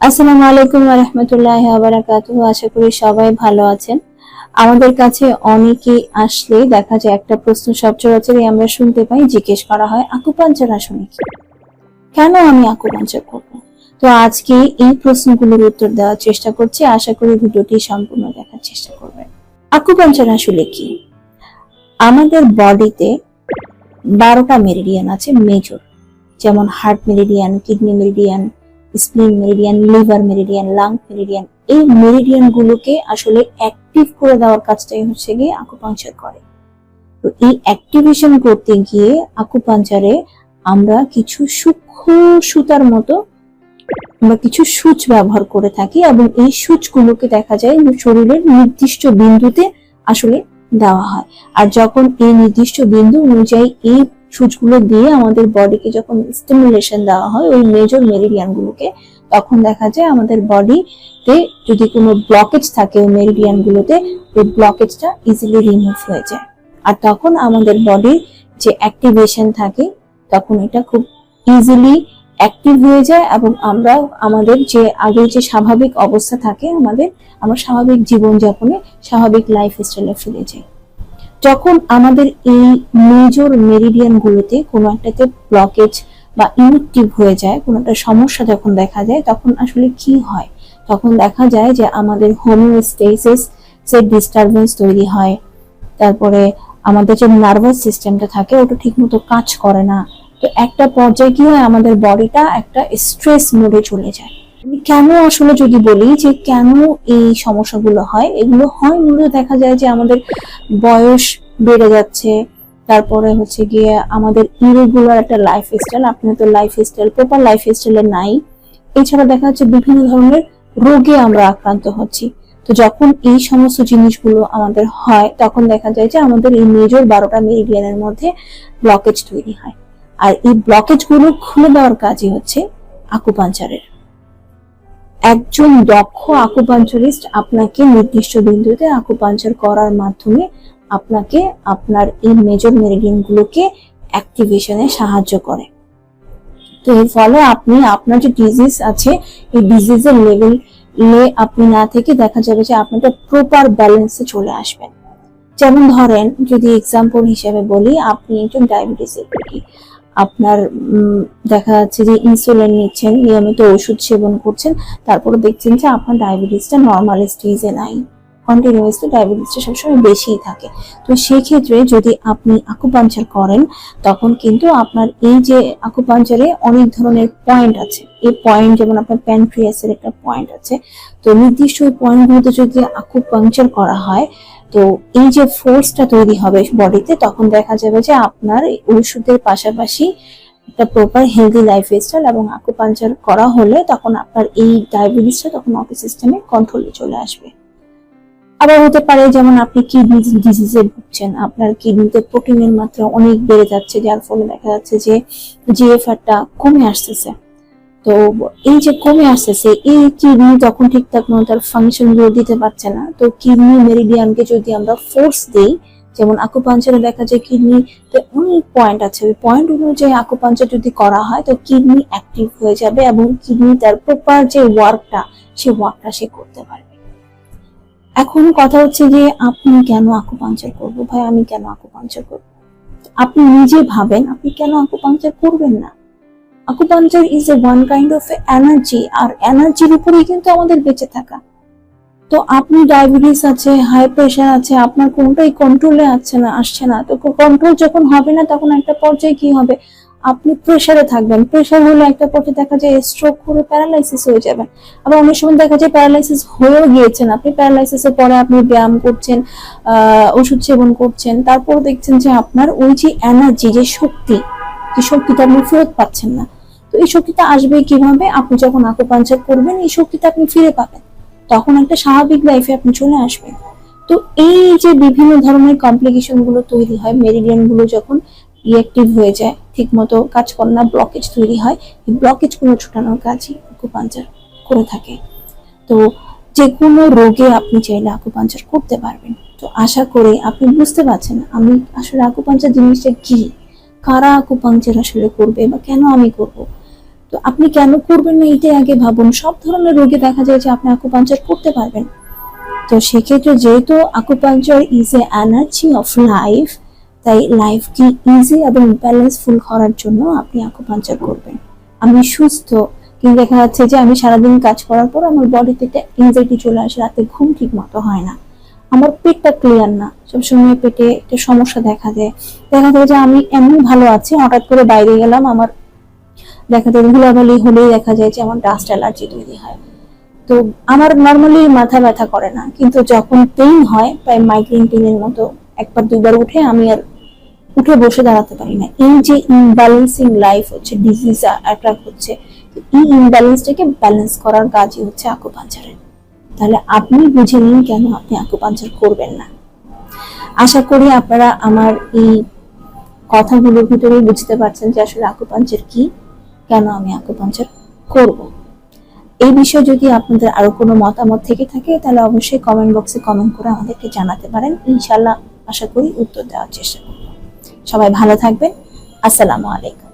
আসসালামু আলাইকুম ওয়া রাহমাতুল্লাহি ওয়া বারাকাতুহু। আশা করি সবাই ভালো আছেন। আমাদের কাছে অনেকেই আসলে দেখা যায় একটা প্রশ্ন সচরাচরই আমরা শুনতে পাই, জিজ্ঞেস করা হয় আকুপাঞ্চার আসলে কি? কেন আমি আকুপাঞ্চার করব? তো আজকে এই প্রশ্নগুলোর উত্তর দেওয়ার চেষ্টা করছি। আশা করি ভিডিওটি সম্পূর্ণ দেখার চেষ্টা করবেন। আকুপাঞ্চার আসলে কি? আমাদের বডিতে 12টা মেরিডিয়ান আছে মেজর, যেমন heart meridian, kidney meridian, spleen meridian, liver meridian, lung meridian. এই মেরিডিয়ান গুলোকে আসলে অ্যাক্টিভ করে দেওয়ার কাজটাই হচ্ছে গিয়ে আকুপাঞ্চার করে। তো এই অ্যাক্টিভেশন করতে গিয়ে আকুপাঞ্চারে আমরা কিছু সূক্ষ্ম সুতার মতো আমরা কিছু সূচ ব্যবহার করে থাকি এবং এই সূচগুলোকে দেখা যায় শরীরের নির্দিষ্ট বিন্দুতে আসলে দেওয়া হয়। আর যখন এই নির্দিষ্ট বিন্দু অনুযায়ী এই সূচগুলো দিয়ে আমাদের বডিকে যখন স্টিমুলেশন দেওয়া হয় ওই মেজর মেরিডিয়ান গুলোকে, তখন দেখা যায় আমাদের বডিতে যদি কোনো ব্লকেজ থাকে ওই মেরিডিয়ান গুলোতে, ওই ব্লকেজটা ইজিলি রিমুভ হয়ে যায়। আর তখন আমাদের বডির যে অ্যাক্টিভেশন থাকে তখন এটা খুব ইজিলি অ্যাক্টিভ হয়ে যায় এবং আমরা আমাদের যে আগে যে স্বাভাবিক অবস্থা থাকে আমরা স্বাভাবিক জীবনযাপনে স্বাভাবিক লাইফ স্টাইলে ফিরে যাই। যখন আমাদের এই মেজর মেরিডিয়ান গুলোতে কোনো একটাতে ব্লকেজ বা ইনঅ্যাক্টিভ হয়ে যায়, কোনো একটা সমস্যা যখন দেখা যায়, তখন আসলে কি হয়? তখন দেখা যায় যে আমাদের হোমিওস্টেসিস এর ডিস্টারবেন্স তৈরি হয়। তারপরে আমাদের যে নার্ভাস সিস্টেমটা থাকে ওটা ঠিকমতো কাজ করে না। তো একটা পর্যায়ে কি হয়, আমাদের বডিটা একটা স্ট্রেস মোডে চলে যায়। কেন আসলে যদি বলি যে কেন এই সমস্যাগুলো হয়, এগুলো হয় মূলত দেখা যায় যে আমাদের বয়স বেড়ে যাচ্ছে, তারপরে হচ্ছে গিয়ে আমাদের ইরেগুলার একটা লাইফ স্টাইল, আপনার তো লাইফ স্টাইল প্রপার লাইফ স্টাইলে নাই। এছাড়া দেখা যাচ্ছে বিভিন্ন ধরনের রোগে আমরা আক্রান্ত হচ্ছি। তো যখন এই সমস্ত জিনিসগুলো আমাদের হয় তখন দেখা যায় যে আমাদের এই মেজর 12টা মেরিডিয়ানের মধ্যে ব্লকেজ তৈরি হয়। আর এই ব্লকেজ গুলো খুলে দেওয়ার কাজই হচ্ছে আকুপাঞ্চারের। একজন দক্ষ আকুপাঞ্চারিস্ট আপনাকে নির্দিষ্ট বিন্দুতে আকুপাঞ্চার করার মাধ্যমে আপনাকে আপনার এই মেজর মেরিডিয়ান গুলোকে অ্যাক্টিভেশনে সাহায্য করে। তো এর ফলে আপনি আপনার যে ডিজিজ আছে এই ডিজিজের লেভেলে আপনি না থেকে দেখা যাবে যে আপনি একটা প্রপার ব্যালেন্সে চলে আসবেন। যেমন ধরেন যদি এক্সাম্পল হিসেবে বলি, আপনি একজন ডায়াবেটিসের রোগী, আপনার দেখা যাচ্ছে যে ইনসুলিন নিচ্ছেন, নিয়মিত ওষুধ সেবন করছেন, তারপরে দেখছেন যে আপনার ডায়াবেটিসটা নর্মাল স্টেজে নাই, কন্টিনিউয়াসলি ডায়াবেটিসটা সবসময় বেশিই থাকে। তো সেই ক্ষেত্রে যদি আপনি আকুপাঞ্চার করেন তখন কিন্তু আপনার এই যে আকুপাঞ্চারে অনেক ধরনের পয়েন্ট আছে, এই পয়েন্ট যেমন আপনার প্যানক্রিয়াসের একটা পয়েন্ট আছে, তো নির্দিষ্ট ওই পয়েন্টগুলোতে যদি আকুপাঞ্চার করা হয় তো এই যে ফোর্সটা তৈরি হবে বডিতে, তখন দেখা যাবে যে আপনার ওষুধের পাশাপাশি একটা প্রপার হেলদি লাইফ স্টাইল এবং আকুপাঞ্চার করা হলে তখন আপনার এই ডায়াবেটিসটা তখন অফিস সিস্টেমে কন্ট্রোলে চলে আসবে। আবার হতে পারে যেমন আপনি কিডনি ডিজিজে ভুগছেন, আপনার কিডনিতে প্রোটিনের মাত্রা অনেক বেড়ে যাচ্ছে, যার ফলে দেখা যাচ্ছে যে জিএফআরটা কমে আসতেছে। তো এই যে কমে আসতেছে, এই কিডনি তখন ঠিকঠাক মতো তার ফাংশন গুলো দিতে পারছে না। তো কিডনি মেরিডিয়ানকে যদি আমরা ফোর্স দেই, যেমন আকুপাঞ্চারে দেখা যায় কিডনিতে অনেক পয়েন্ট আছে, ওই পয়েন্ট অনুযায়ী আকুপাঞ্চার যদি করা হয় তো কিডনি অ্যাক্টিভ হয়ে যাবে এবং কিডনি তার প্রপার যে ওয়ার্কটা সে ওয়ার্কটা সে করতে পারবে। এখন কথা হচ্ছে যে আপনি কেন আকুপাঞ্চার করবো ভাই, আমি কেন আকুপাঞ্চার করবো? আপনি নিজে ভাবেন আপনি কেন আকুপাঞ্চার করবেন না। Acupuncture is a one kind of energy, আর এনার্জির উপরেই কিন্তু আমাদের বেঁচে থাকা। তো আপনি ডায়াবেটিস আছে, হাই প্রেশার আছে, আপনার কোনটাই কন্ট্রোলে আসছে না। তো কন্ট্রোল যখন হবে না তখন একটা পর্যায়ে কি হবে, আপনি প্রেশারে থাকবেন, প্রেশার হলে একটা পর্যায়ে দেখা যায় স্ট্রোক করে প্যারালাইসিস হয়ে যাবেন। আবার অনেক সময় দেখা যায় প্যারালাইসিস হয়েও গিয়েছেন, আপনি প্যারালাইসিসের পরে আপনি ব্যায়াম করছেন, ওষুধ সেবন করছেন, তারপর দেখছেন যে আপনার ওই যে এনার্জি, যে শক্তিটা আপনি ফেরত পাচ্ছেন না। তো এই শক্তিটা আসবে কিভাবে? আপনি যখন আকুপাঞ্চার করবেন এই শক্তিটা আপনি ফিরে পাবেন, তখন একটা স্বাভাবিক লাইফে আপনি চলে আসবেন। তো এই যে বিভিন্ন ধরনের কমপ্লিকেশন গুলো তৈরি হয়, মেরিডিয়ান গুলো যখন রিঅ্যাক্টিভ হয়ে যায়, ঠিক মতো কাজ করে না, ব্লকেজ তৈরি হয়, এই ব্লকেজ গুলো ছোটানোর কাজই আকুপাঞ্চার করে থাকে। তো যে কোনো রোগে আপনি চাইলে আকুপাঞ্চার করতে পারবেন। তো আশা করি আপনি বুঝতে পারছেন আমি আসলে আকুপাঞ্চার জিনিসটা কি, কারা আকুপাঞ্চার আসলে করবে বা কেন আমি করব। তো আপনি কেন করবেন না এটাই আগে ভাবুন। সব ধরনের রোগে দেখা যায় যে আপনি আকুপাঞ্চার করতে পারবেন। তো সেক্ষেত্রে যেহেতু acupuncture is A energy of life, তাই লাইফকে ইজি এবং ব্যালেন্সফুল করার জন্য আপনি আকুপাঞ্চার করবেন। আমি সুস্থ, কিন্তু দেখা যাচ্ছে যে আমি সারাদিন কাজ করার পর আমার বডিতে একটা এনজাইটি চলে আসে, রাতে ঘুম ঠিক মতো হয় না, আমার পেটটা ক্লিয়ার না, সবসময় পেটে একটা সমস্যা দেখা যায় যে আমি এমন ভালো আছি, হঠাৎ করে বাইরে গেলাম, আমার দেখা যায় ধুলাবালি হলেই দেখা যায় যে আমার ডাস্ট অ্যালার্জি তৈরি হয়। তো আমার নর্মালি মাথা ব্যথা করে না, কিন্তু যখন পেইন হয় প্রায় মাইগ্রেন পেইনের মতো, একবার দুবার উঠে আমি আর উঠে বসে দাঁড়াতে পারি না। এই যে ইমব্যালেন্সিং লাইফ হচ্ছে, ডিজিজ অ্যাট্রাক হচ্ছে, এই ইমব্যালেন্সটাকে ব্যালেন্স করার কাজই হচ্ছে আকুপাঞ্চারের। তাহলে আপনি বুঝে নিন কেন আপনি আকুপাঞ্চার করবেন না। আশা করি আপনারা আমার এই কথাগুলোর ভিতরে বুঝতে পারছেন যে আসলে আকুপাঞ্চার কি, কেন আমি আকুপাঞ্চার করব। এই বিষয়ে যদি আপনাদের আরো কোনো মতামত থেকে থাকে তাহলে অবশ্যই কমেন্ট বক্সে কমেন্ট করে আমাদেরকে জানাতে পারেন। ইনশাআল্লাহ আশা করি উত্তর দেওয়ার চেষ্টা করব। সবাই ভালো থাকবেন। আসসালামু আলাইকুম।